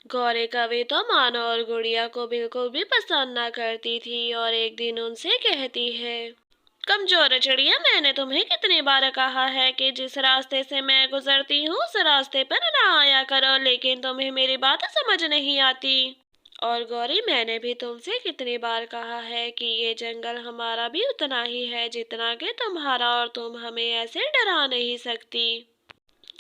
गौरी कवि तो मानो और गुड़िया को बिल्कुल भी पसंद ना करती थी और एक दिन उनसे कहती है, कमजोर चिड़िया, मैंने तुम्हें कितनी बार कहा है कि जिस रास्ते से मैं गुजरती हूँ उस रास्ते पर ना आया करो, लेकिन तुम्हें मेरी बात समझ नहीं आती। और गौरी, मैंने भी तुमसे कितनी बार कहा है कि ये जंगल हमारा भी उतना ही है जितना कि तुम्हारा, और तुम हमें ऐसे डरा नहीं सकती।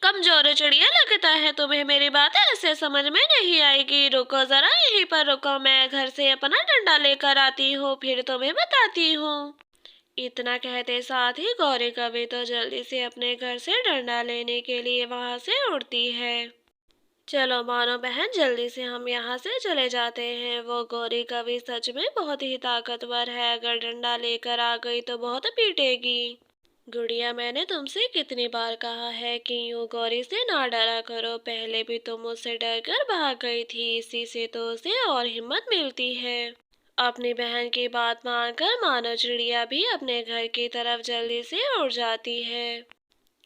कमजोर चिड़िया, लगता है तुम्हें मेरी बात ऐसे समझ में नहीं आएगी। रुको जरा, यहीं पर रुको, मैं घर से अपना डंडा लेकर आती हूँ, फिर तुम्हें बताती हूँ। इतना कहते साथ ही गौरी कवि तो जल्दी से अपने घर से डंडा लेने के लिए वहां से उड़ती है। चलो मानो बहन, जल्दी से हम यहाँ से चले जाते हैं। वो गौरी कवि सच में बहुत ही ताकतवर है, अगर डंडा लेकर आ गई तो बहुत पीटेगी। गुड़िया, मैंने तुमसे कितनी बार कहा है कि यूं गौरी से ना डरा करो, पहले भी तुम मुझसे डर कर भाग गई थी, इसी से तो उसे और हिम्मत मिलती है। अपनी बहन की बात मानकर मानो चिड़िया भी अपने घर की तरफ जल्दी से उड़ जाती है।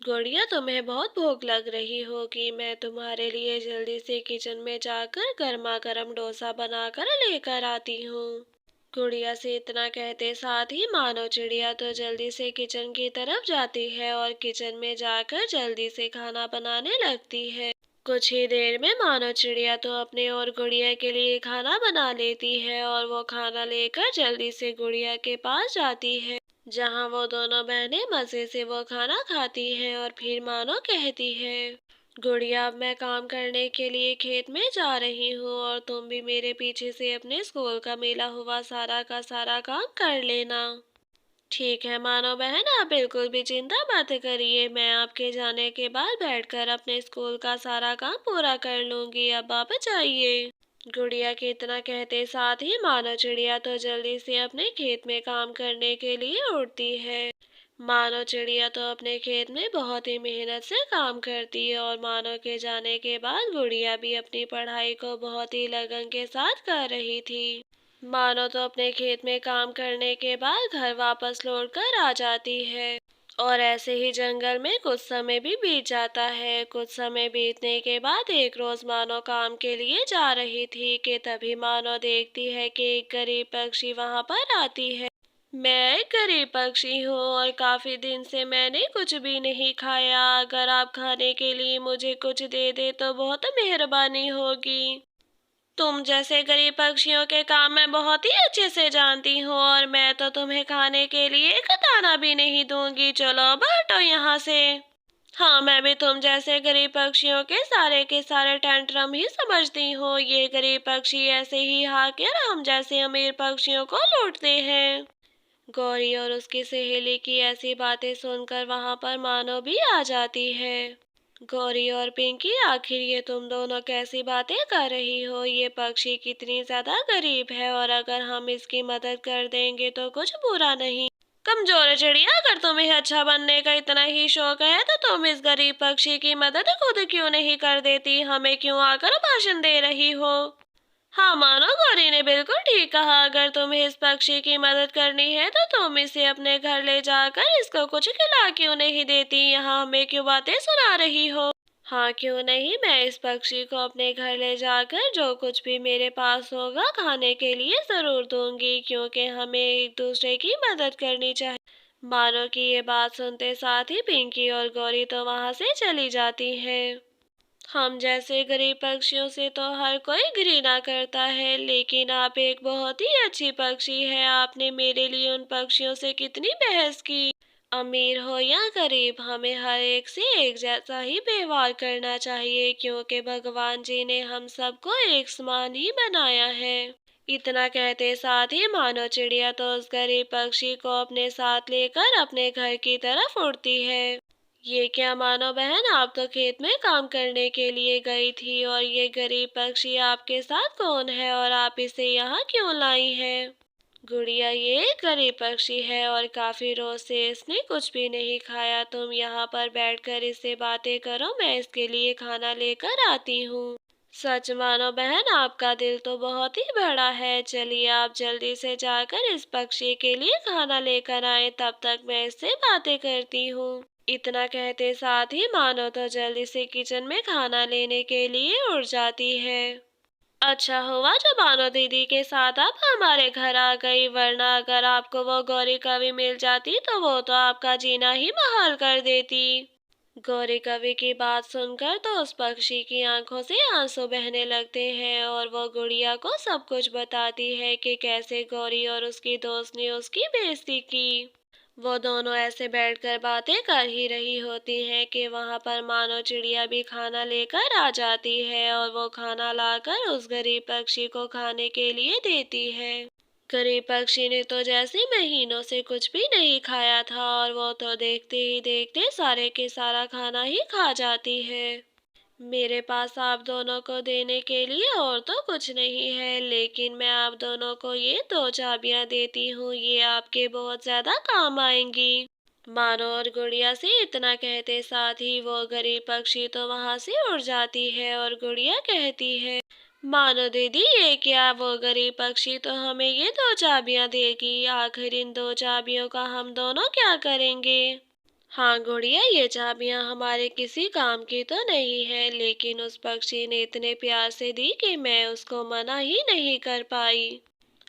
गुड़िया, तुम्हें बहुत भूख लग रही होगी, मैं तुम्हारे लिए जल्दी से किचन में जाकर गर्मा गर्म डोसा बनाकर लेकर आती हूँ। गुड़िया से इतना कहते साथ ही मानो चिड़िया तो जल्दी से किचन की तरफ जाती है और किचन में जाकर जल्दी से खाना बनाने लगती है। कुछ ही देर में मानो चिड़िया तो अपने और गुड़िया के लिए खाना बना लेती है और वो खाना लेकर जल्दी से गुड़िया के पास जाती है, जहाँ वो दोनों बहनें मजे से वो खाना खाती हैं और फिर मानो कहती है, गुड़िया, अब मैं काम करने के लिए खेत में जा रही हूँ और तुम भी मेरे पीछे से अपने स्कूल का मिला हुआ सारा का सारा काम कर लेना। ठीक है मानो बहन, आप बिल्कुल भी चिंता मत करिए, मैं आपके जाने के बाद बैठकर अपने स्कूल का सारा काम पूरा कर लूंगी। अब आप जाइए। गुड़िया के इतना कहते साथ ही मानो चिड़िया तो जल्दी से अपने खेत में काम करने के लिए उड़ती है। मानो चिड़िया तो अपने खेत में बहुत ही मेहनत से काम करती है और मानो के जाने के बाद गुड़िया भी अपनी पढ़ाई को बहुत ही लगन के साथ कर रही थी। मानो तो अपने खेत में काम करने के बाद घर वापस लौट कर आ जाती है और ऐसे ही जंगल में कुछ समय भी बीत जाता है। कुछ समय बीतने के बाद एक रोज मानो काम के लिए जा रही थी कि तभी मानो देखती है कि एक गरीब पक्षी वहां पर आती है। मैं एक गरीब पक्षी हूँ और काफी दिन से मैंने कुछ भी नहीं खाया, अगर आप खाने के लिए मुझे कुछ दे दे तो बहुत मेहरबानी होगी। तुम जैसे गरीब पक्षियों के काम मैं बहुत ही अच्छे से जानती हूँ और मैं तो तुम्हें खाने के लिए एक दाना भी नहीं दूंगी, चलो अब हटो यहाँ से। हाँ, मैं भी तुम जैसे गरीब पक्षियों के सारे टेंट्रम ही समझती हूँ, ये गरीब पक्षी ऐसे ही हाकर हम जैसे अमीर पक्षियों को लूटते हैं। गौरी और उसकी सहेली की ऐसी बातें सुनकर वहां पर मानो भी आ जाती है। गौरी और पिंकी, आखिर ये तुम दोनों कैसी बातें कर रही हो, ये पक्षी कितनी ज्यादा गरीब है और अगर हम इसकी मदद कर देंगे तो कुछ बुरा नहीं। कमजोर चिड़िया, अगर तुम्हें अच्छा बनने का इतना ही शौक है तो तुम इस गरीब पक्षी की मदद खुद क्यों नहीं कर देती, हमें क्यों आकर भाषण दे रही हो। हाँ मानो, गौरी ने बिल्कुल ठीक कहा, अगर तुम्हें इस पक्षी की मदद करनी है तो तुम इसे अपने घर ले जाकर इसको कुछ खिला क्यों नहीं देती, यहाँ हमें क्यों बातें सुना रही हो। हाँ क्यों नहीं, मैं इस पक्षी को अपने घर ले जाकर जो कुछ भी मेरे पास होगा खाने के लिए जरूर दूंगी, क्योंकि हमें एक दूसरे की मदद करनी चाहिए। मानो की ये बात सुनते साथ ही पिंकी और गौरी तो वहां से चली जाती है। हम जैसे गरीब पक्षियों से तो हर कोई घृणा करता है, लेकिन आप एक बहुत ही अच्छी पक्षी है, आपने मेरे लिए उन पक्षियों से कितनी बहस की। अमीर हो या गरीब, हमें हर एक से एक जैसा ही व्यवहार करना चाहिए, क्योंकि भगवान जी ने हम सबको एक समान ही बनाया है। इतना कहते साथ ही मानो चिड़िया तो उस गरीब पक्षी को अपने साथ लेकर अपने घर की तरफ उड़ती है। ये क्या मानो बहन, आप तो खेत में काम करने के लिए गई थी और ये गरीब पक्षी आपके साथ कौन है और आप इसे यहाँ क्यों लाई हैं। गुड़िया, ये एक गरीब पक्षी है और काफी रोज से इसने कुछ भी नहीं खाया, तुम यहाँ पर बैठकर इससे बातें करो, मैं इसके लिए खाना लेकर आती हूँ। सच मानो बहन, आपका दिल तो बहुत ही बड़ा है, चलिए आप जल्दी से जाकर इस पक्षी के लिए खाना लेकर आए, तब तक मैं इससे बातें करती हूँ। इतना कहते साथ ही मानो तो जल्दी से किचन में खाना लेने के लिए उड़ जाती है। अच्छा हुआ जो बानो दीदी के साथ आप हमारे घर आ गई, वरना अगर आपको वो गौरी कवि मिल जाती तो वो तो आपका जीना ही मुहाल कर देती। गौरी कवि की बात सुनकर तो उस पक्षी की आंखों से आंसू बहने लगते हैं और वो गुड़िया को सब कुछ बताती है कि कैसे गौरी और उसकी दोस्त ने उसकी बेइज्जती की। वो दोनों ऐसे बैठकर बातें कर ही रही होती हैं कि वहां पर मानो चिड़िया भी खाना लेकर आ जाती है और वो खाना लाकर उस गरीब पक्षी को खाने के लिए देती है। गरीब पक्षी ने तो जैसे महीनों से कुछ भी नहीं खाया था और वो तो देखते ही देखते सारे के सारा खाना ही खा जाती है। मेरे पास आप दोनों को देने के लिए और तो कुछ नहीं है, लेकिन मैं आप दोनों को ये दो चाबियां देती हूँ, ये आपके बहुत ज्यादा काम आएंगी। मानो और गुड़िया से इतना कहते साथ ही वो गरीब पक्षी तो वहां से उड़ जाती है और गुड़िया कहती है, मानो दीदी ये क्या, वो गरीब पक्षी तो हमें ये दो चाबियां देगी, आखिर इन दो चाबियों का हम दोनों क्या करेंगे। हाँ गुड़िया, ये चाबियां हमारे किसी काम की तो नहीं है, लेकिन उस पक्षी ने इतने प्यार से दी कि मैं उसको मना ही नहीं कर पाई।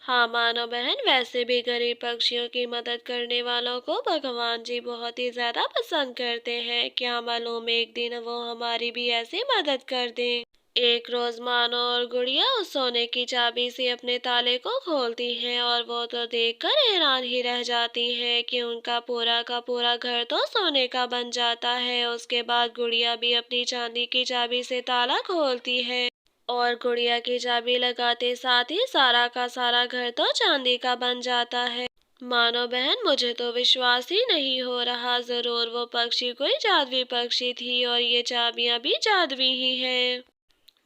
हाँ मानो बहन, वैसे भी गरीब पक्षियों की मदद करने वालों को भगवान जी बहुत ही ज्यादा पसंद करते हैं, क्या मालूम एक दिन वो हमारी भी ऐसे मदद कर दें। एक रोज मानो और गुड़िया उस सोने की चाबी से अपने ताले को खोलती हैं और वो तो देखकर हैरान ही रह जाती हैं कि उनका पूरा का पूरा घर तो सोने का बन जाता है। उसके बाद गुड़िया भी अपनी चांदी की चाबी से ताला खोलती है और गुड़िया की चाबी लगाते साथ ही सारा का सारा घर तो चांदी का बन जाता है। मानो बहन, मुझे तो विश्वास ही नहीं हो रहा, जरूर वो पक्षी कोई जादुई पक्षी थी और ये चाबियां भी जादुई ही हैं।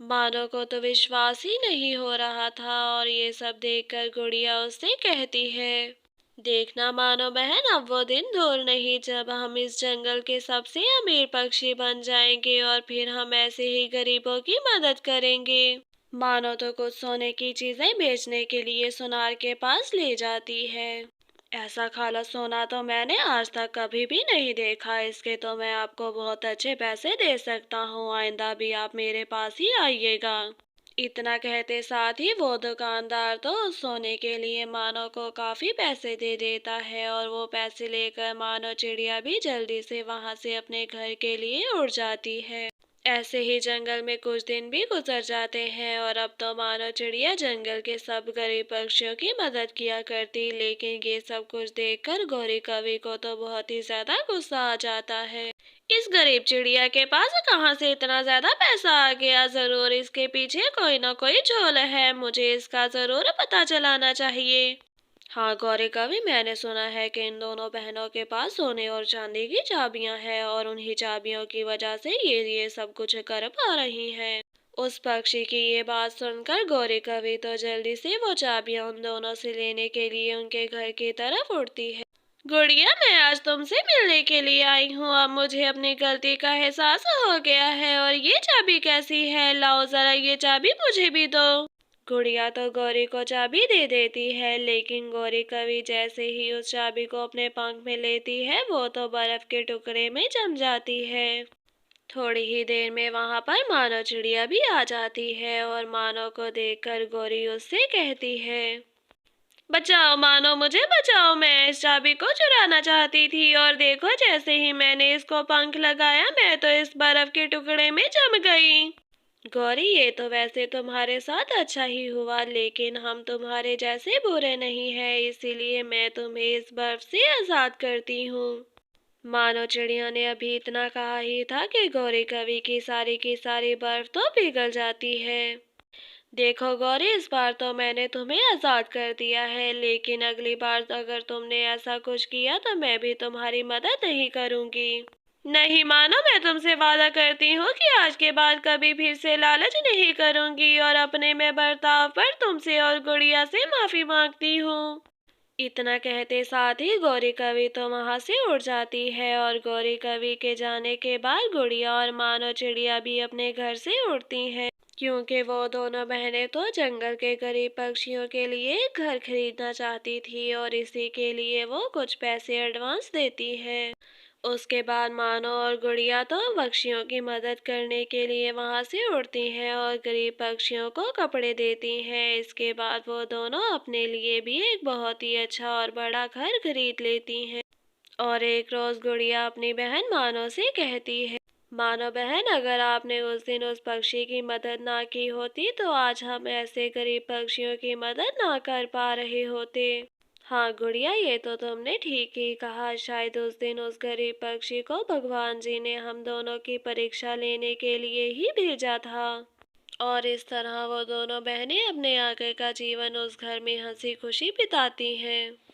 मानो को तो विश्वास ही नहीं हो रहा था और ये सब देखकर गुड़िया उससे कहती है, देखना मानो बहन, अब वो दिन दूर नहीं जब हम इस जंगल के सबसे अमीर पक्षी बन जाएंगे और फिर हम ऐसे ही गरीबों की मदद करेंगे। मानो तो कुछ सोने की चीजें बेचने के लिए सुनार के पास ले जाती है। ऐसा काला सोना तो मैंने आज तक कभी भी नहीं देखा, इसके तो मैं आपको बहुत अच्छे पैसे दे सकता हूँ, आइंदा भी आप मेरे पास ही आइएगा। इतना कहते साथ ही वो दुकानदार तो उस सोने के लिए मानो को काफी पैसे दे देता है और वो पैसे लेकर मानो चिड़िया भी जल्दी से वहां से अपने घर के लिए उड़ जाती है। ऐसे ही जंगल में कुछ दिन भी गुजर जाते हैं और अब तो मानो चिड़िया जंगल के सब गरीब पक्षियों की मदद किया करती, लेकिन ये सब कुछ देखकर गौरी कवि को तो बहुत ही ज्यादा गुस्सा आ जाता है। इस गरीब चिड़िया के पास कहाँ से इतना ज्यादा पैसा आ गया, जरूर इसके पीछे कोई ना कोई झोल है, मुझे इसका जरूर पता चलाना चाहिए। हाँ गौरी कवि, मैंने सुना है कि इन दोनों बहनों के पास सोने और चांदी की चाबियां हैं और उन्हीं चाबियों की वजह से ये सब कुछ कर पा रही हैं। उस पक्षी की ये बात सुनकर गौरी कवि तो जल्दी से वो चाबियां उन दोनों से लेने के लिए उनके घर की तरफ उड़ती है। गुड़िया, मैं आज तुमसे मिलने के लिए आई हूँ, अब मुझे अपनी गलती का एहसास हो गया है और ये चाबी कैसी है, लाओ जरा ये चाबी मुझे भी दो। गुड़िया तो गौरी को चाबी दे देती है, लेकिन गौरी कवि जैसे ही उस चाबी को अपने पंख में लेती है वो तो बर्फ के टुकड़े में जम जाती है। थोड़ी ही देर में वहां पर मानो चिड़िया भी आ जाती है और मानो को देखकर गौरी उससे कहती है, बचाओ मानो, मुझे बचाओ, मैं इस चाबी को चुराना चाहती थी और देखो जैसे ही मैंने इसको पंख लगाया मैं तो इस बर्फ के टुकड़े में जम गई। गौरी, ये तो वैसे तुम्हारे साथ अच्छा ही हुआ, लेकिन हम तुम्हारे जैसे बुरे नहीं हैं, इसीलिए मैं तुम्हें इस बर्फ से आजाद करती हूँ। मानो चिड़िया ने अभी इतना कहा ही था कि गौरी कवि की सारी बर्फ तो पिघल जाती है। देखो गौरी, इस बार तो मैंने तुम्हें आजाद कर दिया है, लेकिन अगली बार अगर तुमने ऐसा कुछ किया तो मैं भी तुम्हारी मदद नहीं करूंगी। नहीं मानो, मैं तुमसे वादा करती हूँ कि आज के बाद कभी फिर से लालच नहीं करूंगी और अपने में बर्ताव पर तुमसे और गुड़िया से माफी मांगती हूँ। इतना कहते साथ ही गौरी कवि तो वहां से उड़ जाती है और गौरी कवि के जाने के बाद गुड़िया और मानो चिड़िया भी अपने घर से उड़ती हैं, क्योंकि वो दोनों बहनें तो जंगल के गरीब पक्षियों के लिए एक घर खरीदना चाहती थी और इसी के लिए वो कुछ पैसे एडवांस देती है। उसके बाद मानो और गुड़िया तो पक्षियों की मदद करने के लिए वहां से उड़ती हैं और गरीब पक्षियों को कपड़े देती हैं। इसके बाद वो दोनों अपने लिए भी एक बहुत ही अच्छा और बड़ा घर खरीद लेती हैं। और एक रोज गुड़िया अपनी बहन मानो से कहती है, मानो बहन, अगर आपने उस दिन उस पक्षी की मदद ना की होती तो आज हम ऐसे गरीब पक्षियों की मदद ना कर पा रहे होते। हाँ गुड़िया, ये तो तुमने ठीक ही कहा। शायद उस दिन उस गरीब पक्षी को भगवान जी ने हम दोनों की परीक्षा लेने के लिए ही भेजा था। और इस तरह वो दोनों बहनें अपने आगे का जीवन उस घर में हंसी खुशी बिताती हैं।